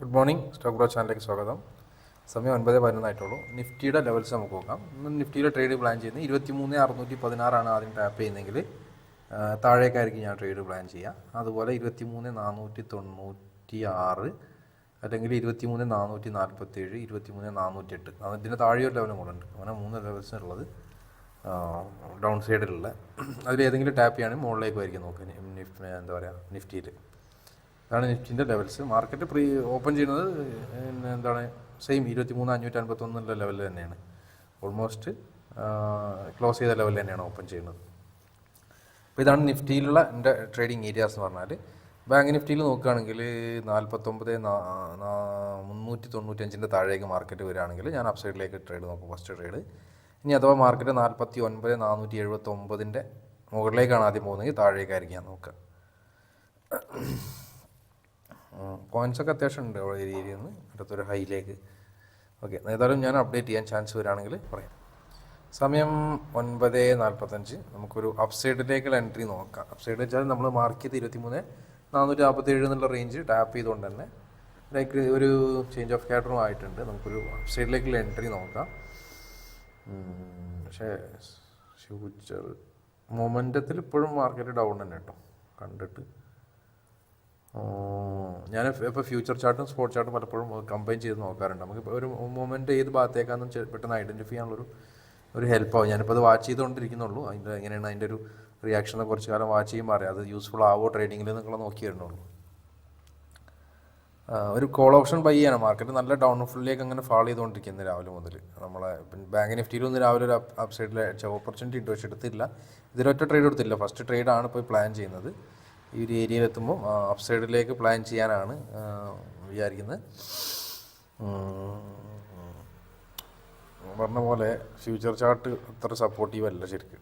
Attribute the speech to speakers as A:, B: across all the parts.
A: Good morning stock bro ചാനലിലേക്ക് സ്വാഗതം. സമയം 9:11 നിഫ്റ്റിയുടെ ലെവൽസ് നമുക്ക് നോക്കാം. നിഫ്റ്റിയുടെ ട്രേഡ് പ്ലാൻ ചെയ്യുന്നത് 23,616 ആദ്യം ടാപ്പ് ചെയ്യുന്നെങ്കിൽ താഴേക്കായിരിക്കും ഞാൻ ട്രേഡ് പ്ലാൻ ചെയ്യുക. അതുപോലെ 23,496 അല്ലെങ്കിൽ 23,447, 23,408 അതിൻ്റെ താഴെയൊരു ലെവലും കൂടെ ഉണ്ട്. അങ്ങനെ 3 ലെവൽസ് ഉള്ളത് ഡൗൺ സൈഡിലുള്ള. അതിലേതെങ്കിലും ടാപ്പ് ചെയ്യുകയാണെങ്കിൽ മുകളിലേക്ക് ആയിരിക്കും നോക്കുക നിഫ്റ്റിയിൽ. അതാണ് നിഫ്റ്റിൻ്റെ ലെവൽസ്. മാർക്കറ്റ് ഓപ്പൺ ചെയ്യുന്നത് സെയിം 23,551 ലെവലിൽ തന്നെയാണ്. ഓൾമോസ്റ്റ് ക്ലോസ് ചെയ്ത ലെവലിൽ തന്നെയാണ് ഓപ്പൺ ചെയ്യുന്നത്. അപ്പോൾ ഇതാണ് നിഫ്റ്റിയിലുള്ള എൻ്റെ ട്രേഡിങ് ഏരിയാസ് എന്ന് പറഞ്ഞാൽ. ബാങ്ക് നിഫ്റ്റിയിൽ നോക്കുകയാണെങ്കിൽ 49,395 താഴേക്ക് മാർക്കറ്റ് വരികയാണെങ്കിൽ ഞാൻ അപ്സൈഡിലേക്ക് ട്രേഡ് നോക്കും, ഫസ്റ്റ് ട്രേഡ്. ഇനി അഥവാ മാർക്കറ്റ് 49,479 മുകളിലേക്കാണ് ആദ്യം പോകുന്നതെങ്കിൽ താഴേക്കായിരിക്കും ഞാൻ നോക്കുക. പോയിൻറ്റ്സൊക്കെ അത്യാവശ്യം ഉണ്ട് ഏരിയയിൽ നിന്ന് അടുത്തൊരു ഹൈയിലേക്ക്. ഓക്കെ, ഏതായാലും ഞാൻ അപ്ഡേറ്റ് ചെയ്യാൻ ചാൻസ് വരികയാണെങ്കിൽ പറയാം. സമയം 9:45. നമുക്കൊരു അപ്സൈഡിലേക്കുള്ള എൻട്രി നോക്കാം. അപ്സൈഡ് വെച്ചാൽ നമ്മൾ മാർക്ക് ചെയ്ത് 23,447 എന്നുള്ള റേഞ്ച് ടാപ്പ് ചെയ്തുകൊണ്ട് തന്നെ ലൈക്ക് ഒരു ചേഞ്ച് ഓഫ് ക്യാറ്ററും ആയിട്ടുണ്ട്. നമുക്കൊരു അപ്സൈഡിലേക്കുള്ള എൻട്രി നോക്കാം. പക്ഷേ ഫ്യൂച്ചർ മൊമെൻറ്റത്തിൽ ഇപ്പോഴും മാർക്കറ്റ് ഡൗൺ തന്നെ കേട്ടോ കണ്ടിട്ട്. ഞാൻ ഇപ്പോൾ ഫ്യൂച്ചർ ചാർട്ടും സ്പോട്ട് ചാർട്ടും പലപ്പോഴും കമ്പൈൻ ചെയ്ത് നോക്കാറുണ്ട്. നമുക്കിപ്പോൾ ഒരു മൊമെൻറ്റ് ഏത് ഭാഗത്തേക്കാണെന്ന് പെട്ടെന്ന് ഐഡൻറ്റിഫൈ ചെയ്യാനുള്ളൊരു ഹെൽപ്പാവും. ഞാനിപ്പോൾ അത് വാച്ച് ചെയ്തുകൊണ്ടിരിക്കുന്നുള്ളൂ. എങ്ങനെയാണ് അതിൻ്റെ ഒരു റിയാക്ഷനെ കുറച്ച് കാലം വാച്ച് ചെയ്യുമ്പോൾ അറിയാം അത് യൂസ്ഫുൾ ആവോ ട്രേഡിങ്ങിൽ എന്നൊക്കെ നോക്കി വരുന്നുള്ളൂ. ഒരു കോൾ ഓപ്ഷൻ ബൈ ചെയ്യണം. മാർക്കറ്റ് നല്ല ഡൗൺഫുള്ളിലേക്ക് അങ്ങനെ ഫോളോ ചെയ്തുകൊണ്ടിരിക്കുന്നത് രാവിലെ മുതൽ. നമ്മളെ ബാങ്ക് നിഫ്റ്റിയിലൊന്നും രാവിലെ ഒരു അപ്സൈഡിൽ ഓപ്പർച്യൂണിറ്റി ഉണ്ട്, പക്ഷെ എടുത്തില്ല. ഇതിലൊറ്റ ട്രേഡ് എടുത്തില്ല. ഫസ്റ്റ് ട്രേഡാണ് ഇപ്പോൾ പ്ലാൻ ചെയ്യുന്നത്. ഈ ഒരു ഏരിയയിൽ എത്തുമ്പോൾ അപ്സൈഡിലേക്ക് പ്ലാൻ ചെയ്യാനാണ് വിചാരിക്കുന്നത്. പറഞ്ഞ പോലെ ഫ്യൂച്ചർ ചാർട്ട് അത്ര സപ്പോർട്ടീവ് അല്ല ശരിക്കും.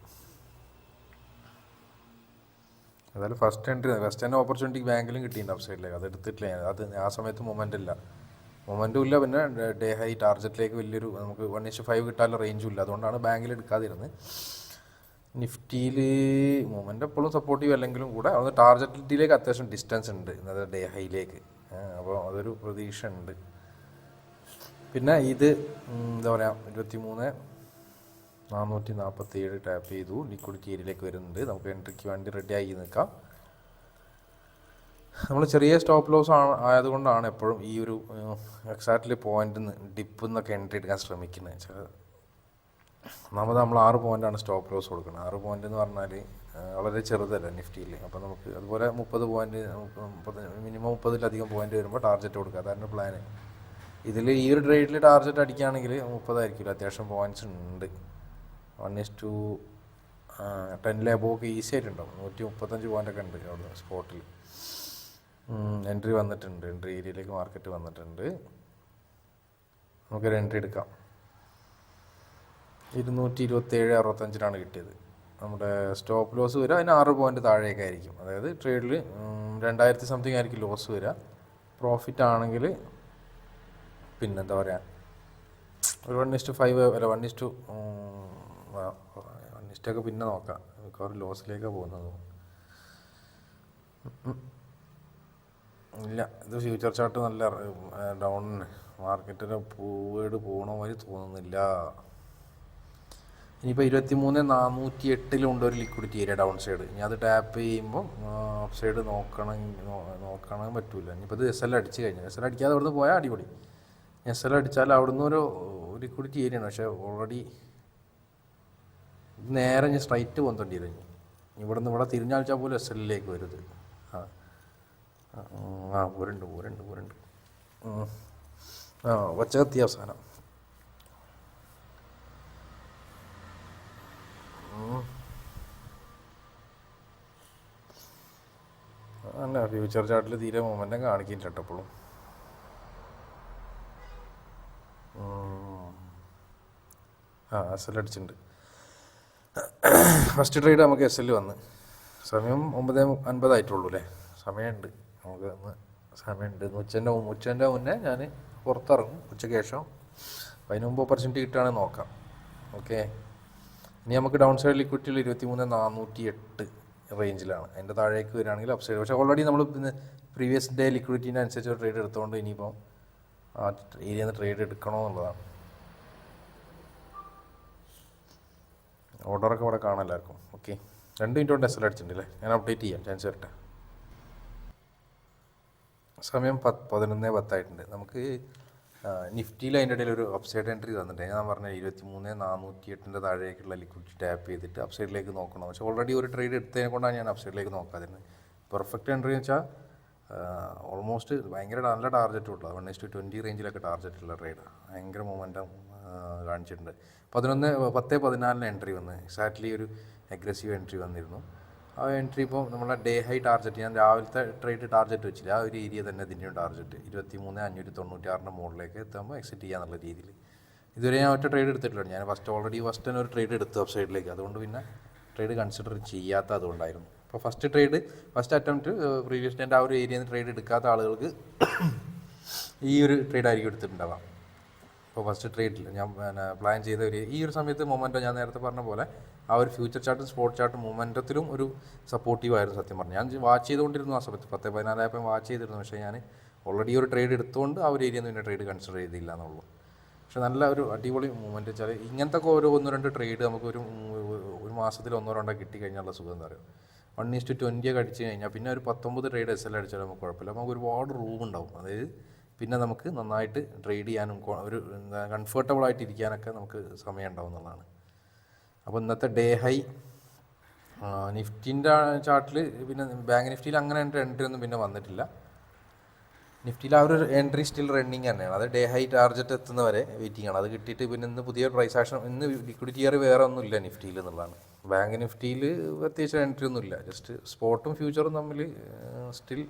A: അതായത് ഫസ്റ്റ് തന്നെ ഓപ്പർച്യൂണിറ്റി ബാങ്കിലും കിട്ടിയിട്ടുണ്ട് അപ്സൈഡിലേക്ക്. അത് എടുത്തിട്ടില്ല ഞാൻ. അത് ആ സമയത്ത് മൊമെൻറ്റും ഇല്ല. പിന്നെ ഡേ ഹൈ ടാർജറ്റിലേക്ക് വലിയൊരു നമുക്ക് 1:5 കിട്ടാനുള്ള റേഞ്ചും ഇല്ല. അതുകൊണ്ടാണ് ബാങ്കിൽ എടുക്കാതിരുന്നത്. നിഫ്റ്റിയിൽ മൊമെൻ്റ് എപ്പോഴും സപ്പോർട്ടീവ് അല്ലെങ്കിലും കൂടെ അത് ടാർജറ്റിലേക്ക് അത്യാവശ്യം ഡിസ്റ്റൻസ് ഉണ്ട്, അതായത് ഡേ ഹൈയിലേക്ക്. അപ്പോൾ അതൊരു പ്രതീക്ഷ ഉണ്ട്. പിന്നെ ഇത് 23,447 ടാപ്പ് ചെയ്തു. ലിക്വിഡിറ്റി ഏരിയയിലേക്ക് വരുന്നുണ്ട്. നമുക്ക് എൻട്രിക്ക് വേണ്ടി റെഡി ആയി നിൽക്കാം. നമ്മൾ ചെറിയ സ്റ്റോപ്പ് ലോസ് ആയതുകൊണ്ടാണ് എപ്പോഴും ഈ ഒരു എക്സാക്ട്ലി പോയിന്റിൽ നിന്ന് ഡിപ്പിൽ നിന്നൊക്കെ എൻട്രി എടുക്കാൻ ശ്രമിക്കുന്നത്. ഒന്നാമത് നമ്മൾ 6 പോയിൻ്റാണ് സ്റ്റോപ്പ് ലോസ് കൊടുക്കുന്നത്. 6 പോയിൻ്റ് എന്ന് പറഞ്ഞാൽ വളരെ ചെറുതല്ല നിഫ്റ്റിയിൽ. അപ്പോൾ നമുക്ക് അതുപോലെ 30 പോയിൻ്റ് മിനിമം 30-ലധികം പോയിൻ്റ് വരുമ്പോൾ ടാർജറ്റ് കൊടുക്കുക. അതാണ് പ്ലാന്. ഇതിൽ ഈ ഒരു ട്രേഡിൽ ടാർജറ്റ് അടിക്കുകയാണെങ്കിൽ 30 ആയിരിക്കില്ല, അത്യാവശ്യം പോയിൻറ്റ്സ് ഉണ്ട്. 1:10 എബോവൊക്കെ ഈസി ആയിട്ടുണ്ടാവും. 135 പോയിൻ്റൊക്കെ ഉണ്ട് അവിടെ സ്പോട്ടിൽ. എൻട്രി വന്നിട്ടുണ്ട്, എൻട്രി ഏരിയയിലേക്ക് മാർക്കറ്റ് വന്നിട്ടുണ്ട്. നമുക്കൊരു എൻട്രി എടുക്കാം. 227.65 കിട്ടിയത്. നമ്മുടെ സ്റ്റോപ്പ് ലോസ് വരിക അതിന് 6 പോയിൻ്റ് താഴേക്കായിരിക്കും. അതായത് ട്രേഡിൽ 2000 സംതിങ് ആയിരിക്കും ലോസ് വരിക. പ്രോഫിറ്റ് ആണെങ്കിൽ പിന്നെന്താ പറയുക, ഒരു 1:5 അല്ല 1:1 പിന്നെ നോക്കാം. മിക്കവാറും ലോസിലേക്കാണ് പോകുന്നത്. ഇല്ല, ഇത് ഫ്യൂച്ചർ ചാർട്ട് നല്ല ഡൗൺ മാർക്കറ്റിന് പോകണ മാതിരി തോന്നുന്നില്ല. ഇനിയിപ്പോൾ 23,408 ഒരു ലിക്വിഡിറ്റി ഏരിയ ഡൗൺ സൈഡ്. ഇനി അത് ടാപ്പ് ചെയ്യുമ്പോൾ അപ്പ് സൈഡ് നോക്കണം പറ്റൂല. ഇനിയിപ്പോൾ ഇത് SL അടിച്ച് കഴിഞ്ഞാൽ SL അടിക്കാതെ അവിടുന്ന് പോയാൽ അടിപൊളി. SL അടിച്ചാൽ അവിടുന്ന് ഒരു ലിക്വിഡിറ്റി ഏരിയയാണ്. പക്ഷേ ഓൾറെഡി നേരെ ഞാൻ സ്ട്രൈറ്റ് പോകുന്നുണ്ട്. ഇവിടെ തിരിഞ്ഞാഴ്ചാൽ പോലും SLലേക്ക് വരുത്. ഊരുണ്ട് വച്ചെത്തിയ അവസാനം. അല്ല, ഫ്യൂച്ചർ ചാർട്ടിൽ തീരെ മൊമെൻറ്റം കാണിക്കുന്നില്ല കേട്ടോ എപ്പോഴും. SL അടിച്ചിട്ടുണ്ട്. ഫസ്റ്റ് ട്രേഡ് നമുക്ക് SL വന്ന്. സമയം 9:50 ആയിട്ടുള്ളൂ അല്ലേ. സമയമുണ്ട്, നമുക്ക് സമയമുണ്ട്. ഉച്ചൻ്റെ മുന്നേ ഞാൻ പുറത്തിറങ്ങും, ഉച്ചയ്ക്ക് ശേഷം. അതിന് മുമ്പ് ഓപ്പർച്യൂണിറ്റി കിട്ടുകയാണെങ്കിൽ നോക്കാം. ഓക്കെ, ഇനി നമുക്ക് ഡൗൺ സൈഡ് ലിക്വിഡിറ്റിയിൽ 23,408 റേഞ്ചിലാണ്. അതിൻ്റെ താഴേക്ക് വരികയാണെങ്കിൽ അപ്പ് സൈഡ്. പക്ഷേ ഓൾറെഡി നമ്മൾ പ്രീവിയസ് ഡേ ലിക്വിഡിറ്റീൻ്റെ അനുസരിച്ച് ഒരു ട്രേഡ് എടുത്തുകൊണ്ട് ഇനിയിപ്പോൾ ആ ഏരിയയിൽ നിന്ന് ട്രേഡ് എടുക്കണോ എന്നുള്ളതാണ്. ഓർഡറൊക്കെ ഇവിടെ കാണാം എല്ലാവർക്കും. ഓക്കെ, 2 മിനിറ്റ് കൊണ്ട് എസ് എൽ അടിച്ചിട്ടുണ്ടല്ലേ. ഞാൻ അപ്ഡേറ്റ് ചെയ്യാം, ചാൻസ് വരട്ടെ. സമയം 11:10 ആയിട്ടുണ്ട്. നമുക്ക് നിഫ്റ്റിയിൽ അതിൻ്റെ ഇടയിൽ ഒരു അപ്സൈഡ് എൻട്രി തന്നിട്ടുണ്ട്. ഞാൻ പറഞ്ഞ 23,408 താഴേക്കുള്ള ലിക്വിഡിറ്റി ടാപ്പ് ചെയ്തിട്ട് അപ്സൈഡിലേക്ക് നോക്കണം. പക്ഷേ ഓൾറെഡി ഒരു ട്രേഡ് എടുത്തതിനെ കൊണ്ടാണ് ഞാൻ അപ്സൈഡിലേക്ക് നോക്കാതിരുന്നത്. പെർഫെക്റ്റ് എൻട്രി എന്ന് വെച്ചാൽ ഓൾമോസ്റ്റ് ഭയങ്കര നല്ല ടാർഗറ്റ് ഉള്ളത് 1:20 റേഞ്ചിലൊക്കെ ടാർഗറ്റ് ഉള്ള ട്രേഡാണ്. ഭയങ്കര മൊമെൻറ്റം കാണിച്ചിട്ടുണ്ട്. 10:14 എൻട്രി വന്ന് എക്സാക്ട്ലി ഒരു അഗ്രസീവ് എൻട്രി വന്നിരുന്നു. ആ എൻട്രി ഇപ്പോൾ നമ്മളെ ഡേ ഹൈ ടാർഗറ്റ്, ഞാൻ രാവിലത്തെ ട്രേഡ് ടാർഗറ്റ് വെച്ചില്ല, ആ ഒരു ഏരിയ തന്നെ ഇതിൻ്റെയും ടാർഗറ്റ് 23,596 മുകളിലേക്ക് എത്തുമ്പോൾ എക്സിറ്റ് ചെയ്യാന്നുള്ള രീതിയിൽ. ഇതുവരെ ഞാൻ ഒറ്റ ട്രേഡ് എടുത്തിട്ടില്ല. ഞാൻ ഫസ്റ്റ് തന്നെ ഒരു ട്രേഡ് എടുത്തു അപ്പ് സൈഡിലേക്ക്. അതുകൊണ്ട് പിന്നെ ട്രേഡ് കൺസിഡർ ചെയ്യാത്ത അതുകൊണ്ടായിരുന്നു. അപ്പോൾ ഫസ്റ്റ് അറ്റംപ്റ്റ് പ്രീവിയസ് ഡേൻ്റെ ആ ഒരു ഏരിയയിൽ നിന്ന് ട്രേഡ് എടുക്കാത്ത ആളുകൾക്ക് ഈ ഒരു ട്രേഡ് ആയിരിക്കും എടുത്തിട്ടുണ്ടാവാം. ഇപ്പോൾ ഫസ്റ്റ് ട്രേഡിൽ ഞാൻ പ്ലാൻ ചെയ്ത ഈ ഒരു സമയത്ത് മൊമെൻറ്റം ഞാൻ നേരത്തെ പറഞ്ഞ പോലെ ആ ഒരു ഫ്യൂച്ചർ ചാർട്ടും സ്പോട്ട് ചാർട്ടും മൊമെൻറ്റത്തിലും ഒരു സപ്പോർട്ടീവ് ആയിരുന്നു. സത്യം പറഞ്ഞു ഞാൻ വാച്ച് ചെയ്തുകൊണ്ടിരുന്നു ആ സമയത്ത് 10:14 ആയപ്പോൾ വാച്ച് ചെയ്തിരുന്നു. പക്ഷേ ഞാൻ ഓൾറെഡി ഒരു ട്രേഡ് എടുത്തുകൊണ്ട് ആ ഒരു ഏരിയയിൽ നിന്ന് പിന്നെ ട്രേഡ് കൺസിഡർ ചെയ്തില്ല എന്നുള്ളൂ. പക്ഷെ നല്ല ഒരു അടിപൊളി മൂവ്മെൻറ്റ് വെച്ചാൽ ഇങ്ങനത്തെ ഒക്കെ ഒരു 1-2 ട്രേഡ് നമുക്ക് ഒരു മാസത്തിൽ 1-2 കിട്ടിക്കഴിഞ്ഞാലുള്ള സുഖം എന്താ പറയുക. 1:20 ഒക്കെ അടിച്ച് കഴിഞ്ഞാൽ പിന്നെ ഒരു 19 ട്രേഡ് എസ് എൽ അടിച്ചാൽ നമുക്ക് കുഴപ്പമില്ല. നമുക്ക് ഒരുപാട് റൂം ഉണ്ടാവും. അതായത് പിന്നെ നമുക്ക് നന്നായിട്ട് ട്രേഡ് ചെയ്യാനും ഒരു കംഫർട്ടബിൾ ആയിട്ട് ഇരിക്കാനൊക്കെ നമുക്ക് സമയം ഉണ്ടാവും എന്നുള്ളതാണ്. അപ്പോൾ ഇന്നത്തെ ഡേ ഹൈ നിഫ്റ്റിൻ്റെ ചാർട്ടിൽ പിന്നെ ബാങ്ക് നിഫ്റ്റിയിൽ അങ്ങനെ എൻട്രി ഒന്നും പിന്നെ വന്നിട്ടില്ല. നിഫ്റ്റിയിൽ ആ ഒരു എൻട്രി സ്റ്റിൽ റണ്ണിങ് തന്നെയാണ്. അത് ഡേ ഹൈ ടാർഗറ്റ് എത്തുന്നവരെ വെയിറ്റിംഗ് ആണ്. അത് കിട്ടിയിട്ട് പിന്നെ ഇന്ന് പുതിയ പ്രൈസ് ആക്ഷൻ, ഇന്ന് ലിക്വിഡിറ്റി ഇയർ വേറെ ഒന്നുമില്ല നിഫ്റ്റിയിൽ എന്നുള്ളതാണ്. ബാങ്ക് നിഫ്റ്റിയിൽ പ്രത്യേകിച്ച് എൻട്രി ഒന്നുമില്ല. ജസ്റ്റ് സ്പോട്ടും ഫ്യൂച്ചറും തമ്മിൽ സ്റ്റിൽ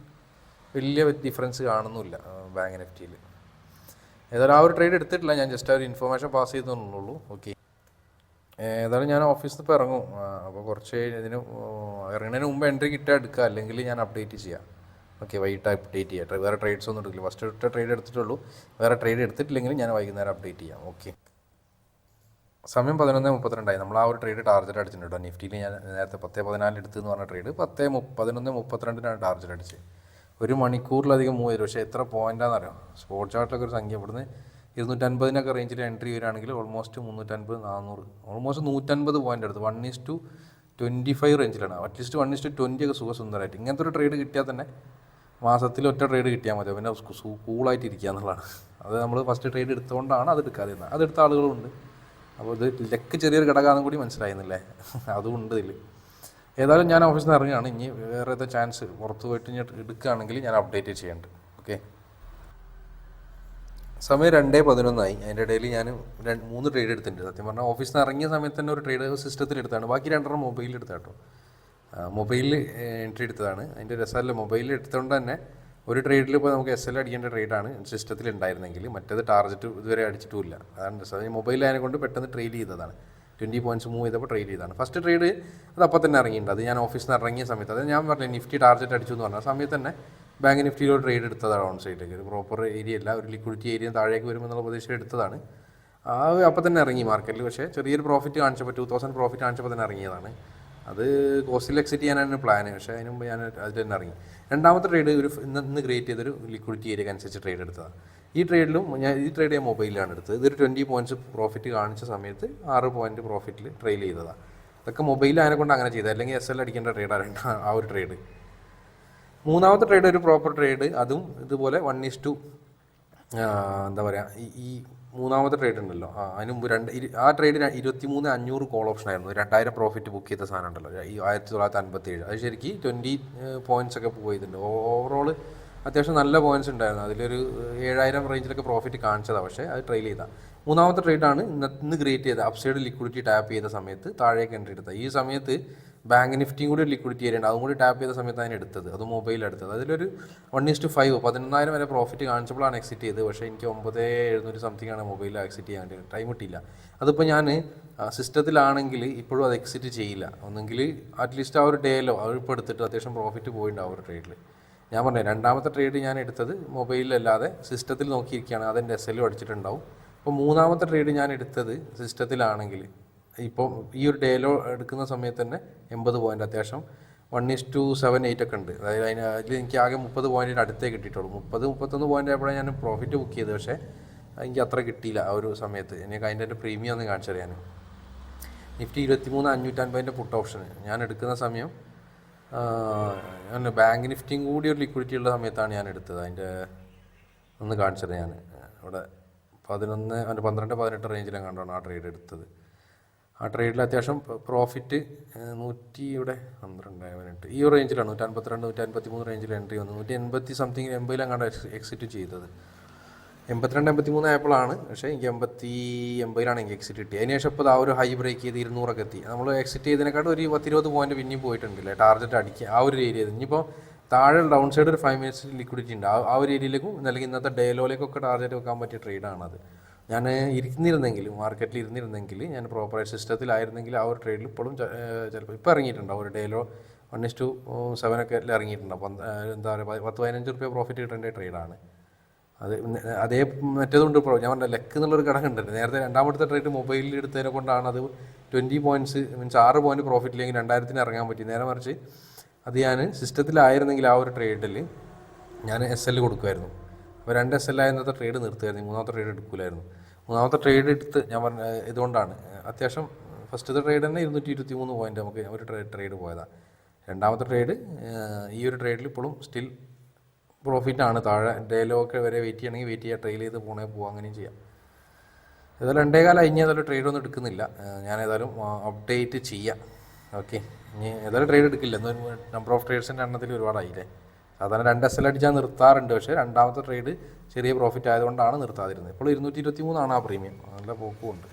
A: വലിയ ഡിഫറൻസ് കാണുന്നില്ല ബാങ്ക് നിഫ്റ്റിയിൽ. ഏതായാലും ആ ഒരു ട്രേഡ് എടുത്തിട്ടില്ല. ഞാൻ ജസ്റ്റ് ആ ഒരു ഇൻഫർമേഷൻ പാസ് ചെയ്തെന്നുള്ളൂ. ഓക്കെ, ഏതായാലും ഞാൻ ഓഫീസിൽ നിന്ന് ഇപ്പോൾ ഇറങ്ങും. അപ്പോൾ കുറച്ച് ഇതിന് ഇറങ്ങുന്നതിന് മുമ്പ് എൻട്രി കിട്ടാൻ എടുക്കുക, അല്ലെങ്കിൽ ഞാൻ അപ്ഡേറ്റ് ചെയ്യാം. ഓക്കെ, വൈകിട്ട് അപ്ഡേറ്റ് ചെയ്യാം. വേറെ ട്രേഡ്സ് ഒന്നും എടുക്കില്ല. ഫസ്റ്റ് ഒറ്റ ട്രേഡ് എടുത്തിട്ടുള്ളൂ. വേറെ ട്രേഡ് എടുത്തിട്ടില്ലെങ്കിൽ ഞാൻ വൈകുന്നേരം അപ്ഡേറ്റ് ചെയ്യാം. ഓക്കെ, സമയം 11:32 നമ്മൾ ആ ഒരു ട്രേഡ് ടാർഗറ്റ് അടിച്ചിട്ടുണ്ട് കേട്ടോ. നിഫ്റ്റിയിൽ ഞാൻ നേരത്തെ 10:14 എടുത്തെന്ന് പറഞ്ഞ ട്രേഡ് 11:32 ടാർഗറ്റ് അടിച്ച് 1 മണിക്കൂറിലധികം മൂവ് ചെയ്തു. പക്ഷേ എത്ര പോയിൻ്റാണെന്ന് അറിയാം. സ്പോട്ട് ചാർട്ടിലൊക്കെ ഒരു സംഖ്യ ഇവിടുന്ന് 250 റേഞ്ചിൽ എൻട്രി വരികയാണെങ്കിൽ ഓൾമോസ്റ്റ് 350, 400, ഓൾമോസ്റ്റ് 150 പോയിൻ്റ് എടുത്ത് 1:25 റേഞ്ചിലാണ്. അറ്റ്ലീസ്റ്റ് 1:20 ഒക്കെ സുഖസുന്ദരമായിട്ട് ഇങ്ങനത്തെ ഒരു ട്രേഡ് കിട്ടിയാൽ തന്നെ മാസത്തിൽ ഒറ്റ ട്രേഡ് കിട്ടിയാൽ മതി. പിന്നെ കൂളായിട്ട് ഇരിക്കുക എന്നുള്ളതാണ്. അത് നമ്മൾ ഫസ്റ്റ് ട്രേഡ് എടുത്തുകൊണ്ടാണ് അത് എടുക്കാതിരുന്നത്. അതെടുത്ത ആളുകളുണ്ട്. അപ്പോൾ ഇത് ലക്ക് ചെറിയൊരു ഘടകമാണെന്നും കൂടി മനസ്സിലായിരുന്നില്ലേ, അതുകൊണ്ട് ഇതിൽ. ഏതായാലും ഞാൻ ഓഫീസിൽ നിന്ന് ഇറങ്ങുകയാണ്. ഇനി വേറെ ഏതാ ചാൻസ് പുറത്ത് പോയിട്ട് ഞാൻ എടുക്കുകയാണെങ്കിൽ ഞാൻ അപ്ഡേറ്റ് ചെയ്യുന്നുണ്ട്. ഓക്കെ, സമയം 2:11 അതിൻ്റെ ഇടയിൽ ഞാൻ 3 ട്രേഡ് എടുത്തിട്ടുണ്ട്. സത്യം പറഞ്ഞാൽ ഓഫീസിൽ നിന്ന് ഇറങ്ങിയ സമയത്ത് തന്നെ ഒരു ട്രേഡ് സിസ്റ്റത്തിൽ എടുത്താണ്. ബാക്കി 2 മൊബൈലിൽ എടുത്താട്ടോ. മൊബൈലിൽ എൻട്രി എടുത്തതാണ്. അതിൻ്റെ രസമല്ല, മൊബൈലിൽ എടുത്തുകൊണ്ട് തന്നെ ഒരു ട്രേഡിൽ ഇപ്പോൾ നമുക്ക് എസ് എൽ അടിക്കേണ്ട ട്രേഡാണ് സിസ്റ്റത്തിൽ ഉണ്ടായിരുന്നെങ്കിൽ, മറ്റേത് ടാർഗറ്റ് ഇതുവരെ അടിച്ചിട്ടുമില്ല. അതാണ് രസം. ഈ മൊബൈൽ അതിനെ കൊണ്ട് പെട്ടെന്ന് ട്രെയിൽ ചെയ്തതാണ്. 20 പോയിൻറ്റ്സ് മൂവ് ചെയ്തപ്പോൾ ട്രെയിൽ ചെയ്തതാണ്. ഫസ്റ്റ് ട്രേഡ് അത് അപ്പോൾ തന്നെ ഇറങ്ങിയിട്ടുണ്ട്. അത് ഞാൻ ഓഫീസിൽ നിന്ന് ഇറങ്ങിയ സമയത്ത്, അത് ഞാൻ പറഞ്ഞില്ല നിഫ്റ്റി ടാർഗറ്റ് അടിച്ചു എന്ന് പറഞ്ഞ സമയത്ത് തന്നെ ബാങ്ക് നിഫ്റ്റിയിൽ ഒരു ട്രേഡ് എടുത്തതാണ്. ഓൺ സൈഡിലേക്ക് ഒരു പ്രോപ്പർ ഏരിയ അല്ല, ഒരു ലിക്വിഡിറ്റി ഏരിയ താഴേക്ക് വരുമെന്നുള്ള പ്രതീക്ഷ എടുത്തതാണ്. അപ്പോൾ തന്നെ ഇറങ്ങി മാർക്കറ്റിൽ. പക്ഷേ ചെറിയൊരു പ്രോഫിറ്റ് കാണിച്ചപ്പോൾ 2000 പ്രോഫിറ്റ് കാണിച്ചപ്പോൾ തന്നെ ഇറങ്ങിയതാണ്. അത് കോസ്റ്റിൽ എക്സിറ്റ് ചെയ്യാനാണ് പ്ലാന്. പക്ഷേ അതിന് മുമ്പ് ഞാൻ അതിൽ തന്നെ ഇറങ്ങി. രണ്ടാമത്തെ ട്രേഡ് ഇന്ന് ക്രിയേറ്റ് ചെയ്തൊരു ലിക്വിഡിറ്റി ഏരിയക്ക് അനുസരിച്ച് ട്രേഡ് എടുത്തതാണ്. ഈ ട്രേഡ് ഞാൻ മൊബൈലിലാണ് എടുത്തത്. ഇതൊരു 20 പോയിൻറ്റ്സ് പ്രോഫിറ്റ് കാണിച്ച സമയത്ത് 6 പോയിൻറ്റ് പ്രോഫിറ്റിൽ ട്രെയിൽ ചെയ്തതാണ്. ഇതൊക്കെ മൊബൈലിൽ അതിനെക്കൊണ്ട് അങ്ങനെ ചെയ്തത്, അല്ലെങ്കിൽ എസ് എൽ അടിക്കേണ്ട ട്രേഡാണ് ആ ഒരു ട്രേഡ്. മൂന്നാമത്തെ ട്രേഡ് ഒരു പ്രോപ്പർ ട്രേഡ്, അതും ഇതുപോലെ 1:2 എന്താ പറയുക, ഈ മൂന്നാമത്തെ ട്രേഡ് ഉണ്ടല്ലോ, അതിന് മുമ്പ് ആ ട്രേഡ് 23,500 കോൾ ഓപ്ഷൻ ആയിരുന്നു. 2000 പ്രോഫിറ്റ് ബുക്ക് ചെയ്ത സാധനം ഉണ്ടല്ലോ, ഈ 1957. അത് ശരിക്കും 20 പോയിൻറ്റ്സ് ഒക്കെ പോയിട്ടുണ്ട്. ഓവറോൾ അത്യാവശ്യം നല്ല പോയിൻറ്റ്സ് ഉണ്ടായിരുന്നു. അതിലൊരു 7000 റേഞ്ചിലൊക്കെ പ്രോഫിറ്റ് കാണിച്ചതാണ്. പക്ഷേ അത് ട്രെയിൽ ചെയ്താൽ മൂന്നാമത്തെ ട്രേഡാണ് ഇന്ന് ക്രിയേറ്റ് ചെയ്ത അപ്സൈഡ് ലിക്വിഡിറ്റി ടാപ്പ് ചെയ്ത സമയത്ത് താഴേക്ക് എൻട്രി എടുത്തത്. ഈ സമയത്ത് ബാങ്ക് നിഫ്റ്റിയും കൂടി ഒരു ലിക്വിഡിറ്റി ഏരിയ ഉണ്ട്, അതും കൂടി ടാപ്പ് ചെയ്ത സമയത്ത് അതിന് എടുത്തത്. അത് മൊബൈലിൽ എടുത്തത്. അതിലൊരു 1:5 11,000 വരെ പ്രോഫിറ്റ് കാണിച്ചപ്പോഴാണ് എക്സിറ്റ് ചെയ്തത്. പക്ഷേ എനിക്ക് 9,700 സംതിങ് ആണ് മൊബൈലിൽ എക്സിറ്റ് ചെയ്യാൻ വേണ്ടി ടൈം കിട്ടിയില്ല. അതിപ്പോൾ ഞാൻ സിസ്റ്റത്തിലാണെങ്കിൽ ഇപ്പോഴും അത് എക്സിറ്റ് ചെയ്യില്ല. ഒന്നെങ്കിൽ അറ്റ്ലീസ്റ്റ് ആ ഒരു ഡേയിലോ അതിപ്പോൾ എടുത്തിട്ട് അത്യാവശ്യം പ്രോഫിറ്റ് പോയിട്ടുണ്ട് ആ ഒരു ട്രേഡിൽ. ഞാൻ പറഞ്ഞു രണ്ടാമത്തെ ട്രേഡ് ഞാൻ എടുത്തത് മൊബൈലിലല്ലാതെ സിസ്റ്റത്തിൽ നോക്കിയിരിക്കുകയാണ്. അതെൻ്റെ എസ് എല്ലും അടിച്ചിട്ടുണ്ടാവും. അപ്പോൾ മൂന്നാമത്തെ ട്രേഡ് ഞാൻ എടുത്തത് സിസ്റ്റത്തിലാണെങ്കിൽ ഇപ്പം ഈ ഒരു ഡേയിലോ എടുക്കുന്ന സമയത്ത് തന്നെ 80 പോയിൻ്റ് അത്യാവശ്യം 1:7, 8 ഒക്കെ ഉണ്ട്. അതായത് അതിൽ എനിക്ക് ആകെ 30 പോയിൻറ്റിന് അടുത്തേ കിട്ടിയിട്ടുള്ളൂ. 31 പോയിൻ്റ് ആയപ്പോഴാണ് ഞാൻ പ്രോഫിറ്റ് ബുക്ക് ചെയ്തത്. പക്ഷേ എനിക്ക് അത്ര കിട്ടിയില്ല ആ ഒരു സമയത്ത്. എനിക്ക് അതിൻ്റെ പ്രീമിയം ഒന്ന് കാണിച്ചു തരാൻ. നിഫ്റ്റി 23,550 പുട്ട് ഓപ്ഷൻ ഞാൻ എടുക്കുന്ന സമയം ബാങ്ക് നിഫ്റ്റിയും കൂടി ഒരു ലിക്വിഡിറ്റി ഉള്ള സമയത്താണ് ഞാൻ എടുത്തത്. അതിൻ്റെ ഒന്ന് കാണിച്ചത് ഞാൻ ഇവിടെ 11, 12, 18 റേഞ്ചിലാണ് കണ്ടാണ് ആ ട്രേഡ് എടുത്തത്. ആ ട്രേഡിൽ അത്യാവശ്യം പ്രോഫിറ്റ് 112 ഈ ഒരു റേഞ്ചിലാണ്. 152, 153 റേഞ്ചിൽ എൻട്രി വന്നു. 180 സംതിങ് 80 കണ്ട എക്സിറ്റ് ചെയ്തത്. 82, 83 ആയപ്പോഴാണ്. പക്ഷേ എനിക്ക് 80 എനിക്ക് എക്സിറ്റ് കിട്ടി. അതിനുശേഷം ഇപ്പോൾ ആ ഒരു ഹൈ ബ്രേക്ക് ചെയ്ത് 200 എത്തി. നമ്മൾ എക്സിറ്റ് ചെയ്തതിനെക്കാട്ടും ഒരു 10-20 പോയിന്റ് പിന്നെയും പോയിട്ടുണ്ടല്ലേ ടാർഗറ്റ് അടിക്കുക ആ ഒരു ഏരിയ. ഇനിയിപ്പോൾ താഴെ ഡൗൺ സൈഡ് ഒരു 5 മിനിറ്റ്സ് ലിക്വിഡിറ്റി ഉണ്ട്. ആ ഒരു ഏരിയയിലേക്കും അല്ലെങ്കിൽ ഇന്നത്തെ ഡേലോയിലേക്കൊക്കെ ടാർഗറ്റ് വെക്കാൻ പറ്റിയ ട്രേഡാണത്. ഞാൻ മാർക്കറ്റിൽ ഇരുന്നിരുന്നെങ്കിൽ ഞാൻ പ്രോപ്പർ സിസ്റ്റത്തിലായിരുന്നെങ്കിൽ ആ ഒരു ട്രേഡിൽ ഇപ്പോഴും ചിലപ്പോൾ ഇപ്പോൾ ഇറങ്ങിയിട്ടുണ്ടാവും. ഒരു ഡേലോ 1:7 ഒക്കെ ഇറങ്ങിയിട്ടുണ്ടാവും. എന്താ പറയുക, 10-15 റുപ്യ പ്രോഫിറ്റ് കിട്ടേണ്ട ട്രേഡാണ് അത്. അതേ മറ്റേതുകൊണ്ട് ഞാൻ പറഞ്ഞ ലെക്ക് എന്നുള്ളൊരു ഘടകം ഉണ്ട്. നേരത്തെ രണ്ടാമത്തെ ട്രേഡ് മൊബൈലിൽ എടുത്തതിനെ കൊണ്ടാണ് അത് 20 പോയിൻറ്റ്സ് മീൻസ് 6 പോയിൻറ്റ് പ്രോഫിറ്റില്ലെങ്കിൽ 2000-ന് ഇറങ്ങാൻ പറ്റി. നേരെ മറിച്ച് അത് ഞാൻ സിസ്റ്റത്തിലായിരുന്നെങ്കിൽ ആ ഒരു ട്രേഡിൽ ഞാൻ SL കൊടുക്കുമായിരുന്നു. അപ്പോൾ 2 SL ആയിരുന്നത്തെ ട്രേഡ് നിർത്തുമായിരുന്നു. 3ാമത്തെ ട്രേഡ് എടുക്കില്ലായിരുന്നു. 3ാമത്തെ ട്രേഡ് എടുത്ത് ഞാൻ പറഞ്ഞ ഇതുകൊണ്ടാണ് അത്യാവശ്യം ഫസ്റ്റത്തെ ട്രേഡ് തന്നെ 223 പോയിൻറ്റ് നമുക്ക് ഒരു ട്രേഡ് പോയതാണ്. രണ്ടാമത്തെ ട്രേഡ് ഈ ഒരു ട്രേഡിൽ ഇപ്പോഴും സ്റ്റിൽ പ്രോഫിറ്റാണ്. താഴെ ഡേലോ ഒക്കെ വരെ വെയിറ്റ് ചെയ്യണമെങ്കിൽ വെയിറ്റ് ചെയ്യുക, ട്രെയിൽ ചെയ്ത് പോകാം, അങ്ങനെയും ചെയ്യാം. ഏതായാലും 2.25 കഴിഞ്ഞ് ഏതായാലും ട്രേഡൊന്നും എടുക്കുന്നില്ല. ഞാൻ ഏതായാലും അപ്ഡേറ്റ് ചെയ്യാം. ഓക്കെ, ഇനി ഏതായാലും ട്രേഡ് എടുക്കില്ല. നമ്പർ ഓഫ് ട്രേഡ്സിൻ്റെ എണ്ണത്തിൽ ഒരുപാടായില്ലേ. സാധാരണ 2 SL അടിച്ചാൽ നിർത്താറുണ്ട്. പക്ഷേ രണ്ടാമത്തെ ട്രേഡ് ചെറിയ പ്രോഫിറ്റ് ആയതുകൊണ്ടാണ് നിർത്താതിരുന്നത്. ഇപ്പോൾ 223 ആ പ്രീമിയം. നല്ല പോക്കുമുണ്ട്.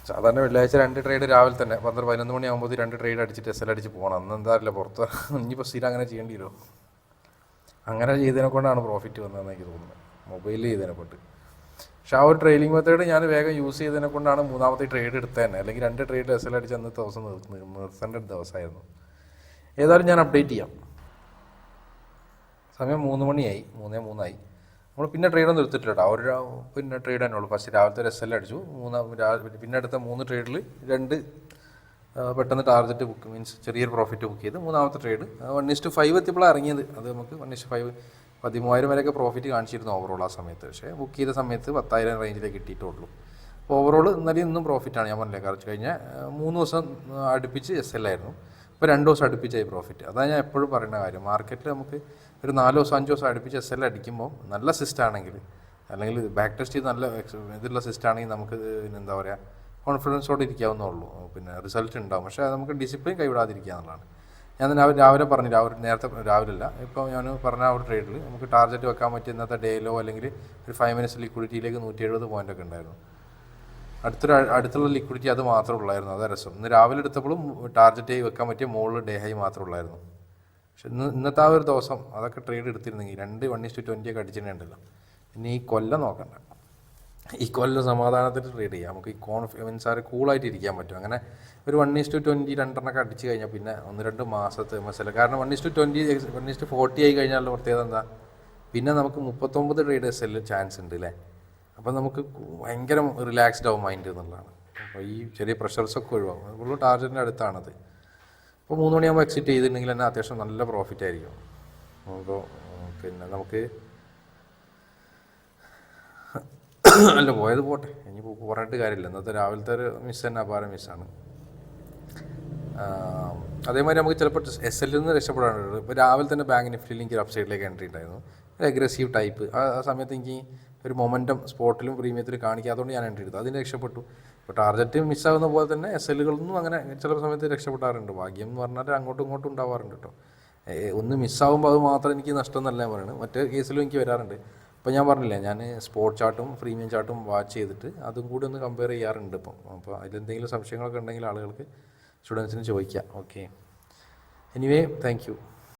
A: സാധാരണ വെള്ളിയാഴ്ച 2 ട്രേഡ് രാവിലെ തന്നെ 11 മണിയാകുമ്പോൾ 2 ട്രേഡ് അടിച്ചിട്ട് SL അടിച്ച് പോകണം. അന്ന് എന്താ അറിയില്ല, പുറത്ത് ഇനിയിപ്പോൾ സ്ഥിരം അങ്ങനെ ചെയ്യേണ്ടി വരുമോ. അങ്ങനെ ചെയ്തതിനെ കൊണ്ടാണ് പ്രോഫിറ്റ് വന്നതെന്ന് എനിക്ക് തോന്നുന്നത്, മൊബൈലിൽ ചെയ്തതിനെ കൊണ്ട്. പക്ഷേ ആ ഒരു ട്രെയിലിംഗ് മെത്തേഡ് ഞാൻ വേഗം യൂസ് ചെയ്തതിനെ കൊണ്ടാണ് 3ാമത്തെ ട്രേഡ് എടുത്തത് തന്നെ. അല്ലെങ്കിൽ 2 ട്രേഡിൽ SL അടിച്ച് അന്നത്തെ ദിവസം നിർത്തേണ്ട ദിവസമായിരുന്നു. ഏതായാലും ഞാൻ അപ്ഡേറ്റ് ചെയ്യാം. സമയം 3 മണിയായി, 3:03 നമ്മൾ പിന്നെ ട്രേഡൊന്നും എടുത്തിട്ടില്ല കേട്ടോ. ഒരു പിന്നെ ട്രേഡ് തന്നെ ഉള്ളൂ. ഫസ്റ്റ് രാവിലത്തെ ഒരു SL അടിച്ചു. പിന്നെ അടുത്ത 3 ട്രേഡിൽ 2 പെട്ടെന്ന് ടാർഗറ്റ് ബുക്ക് മീൻസ് ചെറിയൊരു പ്രോഫിറ്റ് ബുക്ക് ചെയ്ത് 3ാമത്തെ ട്രേഡ് 1:5 എത്തിയപ്പോഴാണ് ഇറങ്ങിയത്. അത് നമുക്ക് 1:5 13,000 വരെയൊക്കെ പ്രോഫിറ്റ് കാണിച്ചിരുന്നു ഓവറോൾ ആ സമയത്ത്. പക്ഷേ ബുക്ക് ചെയ്ത സമയത്ത് 10,000 റേഞ്ചിലേക്ക് കിട്ടിയിട്ടുള്ളൂ. അപ്പോൾ ഓവറോൾ ഇന്നലെയും ഇന്നും പ്രോഫിറ്റാണ്. ഞാൻ പറഞ്ഞില്ലേ, കുറച്ച് കഴിഞ്ഞ 3 ദിവസം അടുപ്പിച്ച് SL ആയിരുന്നു. ഇപ്പോൾ 2 ദിവസം അടുപ്പിച്ചായി പ്രോഫിറ്റ്. അതാണ് ഞാൻ എപ്പോഴും പറയുന്ന കാര്യം. മാർക്കറ്റിൽ നമുക്ക് ഒരു 4 ദിവസം 5 ദിവസം അടുപ്പിച്ച് SL അടിക്കുമ്പോൾ നല്ല സിസ്റ്റാണെങ്കിൽ, അല്ലെങ്കിൽ ബാക്ക് ടെസ്റ്റ് ചെയ്ത് നല്ല ഇതുള്ള സിസ്റ്റാണെങ്കിൽ നമുക്ക് എന്താ പറയുക, കോൺഫിഡൻസോടെ ഇരിക്കാവുന്നേ ഉള്ളൂ. പിന്നെ റിസൾട്ട് ഉണ്ടാവും. പക്ഷേ നമുക്ക് ഡിസിപ്ലിൻ കൈവിടാതിരിക്കുക എന്നുള്ളതാണ്. ഞാൻ രാവിലെ പറഞ്ഞു, നേരത്തെ രാവിലെ അല്ല, ഇപ്പോൾ ഞാൻ പറഞ്ഞ ആ ഒരു ട്രേഡിൽ നമുക്ക് ടാർഗറ്റ് വെക്കാൻ പറ്റിയ ഇന്നത്തെ ഡേയിലോ അല്ലെങ്കിൽ ഒരു 5 മിനിറ്റ്സ് ലിക്വിഡിറ്റിയിലേക്ക് 170 പോയിൻ്റൊക്കെ ഉണ്ടായിരുന്നു. അടുത്തുള്ള ലിക്വിഡിറ്റി അത് മാത്രമേ ഉള്ളായിരുന്നു. അതാ രസം. ഇന്ന് രാവിലെ എടുത്തപ്പോഴും ടാർഗറ്റ് വെക്കാൻ പറ്റിയ മുകളിൽ ഡേ ഹൈ മാത്രമേ ഉള്ളായിരുന്നു. പക്ഷെ ഇന്നത്തെ ആ ഒരു ദിവസം അതൊക്കെ ട്രേഡ് എടുത്തിരുന്നെങ്കിൽ 2 1:20 ഒക്കെ അടിച്ചിട്ടുണ്ടല്ലോ. പിന്നെ ഈ കൊല്ലം നോക്കണ്ട, ഈ കൊല്ലം സമാധാനത്തിൽ ട്രേഡ് ചെയ്യാം. നമുക്ക് ഈ കോൺഫിഡൻസ് കൂളായിട്ട് ഇരിക്കാൻ പറ്റും. അങ്ങനെ ഒരു 1:20 2 അടിച്ച് കഴിഞ്ഞാൽ പിന്നെ 1-2 മാസത്തെ മസല. കാരണം 1:20 1:40 ആയി കഴിഞ്ഞാലുള്ള പ്രത്യേകത എന്താ, പിന്നെ നമുക്ക് 39 ട്രേഡ് SL ചാൻസ് ഉണ്ട് അല്ലേ. അപ്പം നമുക്ക് ഭയങ്കര റിലാക്സ്ഡ് ആവും മൈൻഡ് എന്നുള്ളതാണ്. അപ്പോൾ ഈ ചെറിയ പ്രഷർസൊക്കെ ഒഴിവാകും. ഫുള്ള് ടാർഗറ്റിൻ്റെ അടുത്താണത്. ഇപ്പോൾ 3 മണിയാകുമ്പോൾ എക്സിറ്റ് ചെയ്തിട്ടുണ്ടെങ്കിൽ തന്നെ അത്യാവശ്യം നല്ല പ്രോഫിറ്റ് ആയിരിക്കും. അപ്പോൾ പിന്നെ നമുക്ക് അല്ല പോയത് പോട്ടെ, ഇനി പറഞ്ഞിട്ട് കാര്യമില്ല. ഇന്നത്തെ രാവിലത്തെ ഒരു മിസ് തന്നെ അപാര മിസ്സാണ്. അതേമാതിരി നമുക്ക് ചിലപ്പോൾ SL നിന്ന് രക്ഷപ്പെടാനുണ്ട്. ഇപ്പോൾ രാവിലെ തന്നെ ബാങ്ക് നിഫ്റ്റിയിൽ എനിക്ക് അപ്പ് സൈഡിലേക്ക് എൻട്രി ഉണ്ടായിരുന്നു. ഒരു അഗ്രസീവ് ടൈപ്പ്. ആ സമയത്ത് എനിക്ക് ഒരു മൊമെൻറ്റം സ്പോട്ടിലും പ്രീമിയത്തിലും കാണിക്കാത്തതുകൊണ്ട് ഞാൻ എൻട്രി എടുത്തു. അതിന് രക്ഷപ്പെട്ടു. ഇപ്പോൾ ടാർഗറ്റ് മിസ്സാകുന്ന പോലെ തന്നെ SLകളൊന്നും അങ്ങനെ ചില സമയത്ത് രക്ഷപ്പെടാറുണ്ട്. ഭാഗ്യം എന്ന് പറഞ്ഞാൽ അങ്ങോട്ടും ഇങ്ങോട്ടും ഉണ്ടാവാറുണ്ട് കേട്ടോ. ഒന്ന് മിസ്സാകുമ്പോൾ അത് മാത്രം എനിക്ക് നഷ്ടം എന്നല്ല ഞാൻ പറയുന്നത്, മറ്റേ കേസിലും എനിക്ക് വരാറുണ്ട്. അപ്പോൾ ഞാൻ പറഞ്ഞില്ലേ, ഞാൻ സ്പോട്ട് ചാർട്ടും പ്രീമിയം ചാർട്ടും വാച്ച് ചെയ്തിട്ട് അതും കൂടി ഒന്ന് കമ്പയർ ചെയ്യാറുണ്ട് ഇപ്പം. അപ്പോൾ അതിലെന്തെങ്കിലും സംശയങ്ങളൊക്കെ ഉണ്ടെങ്കിൽ ആളുകൾക്ക് സ്റ്റുഡൻസിന് ചോദിക്കാം. Okay, anyway thank you.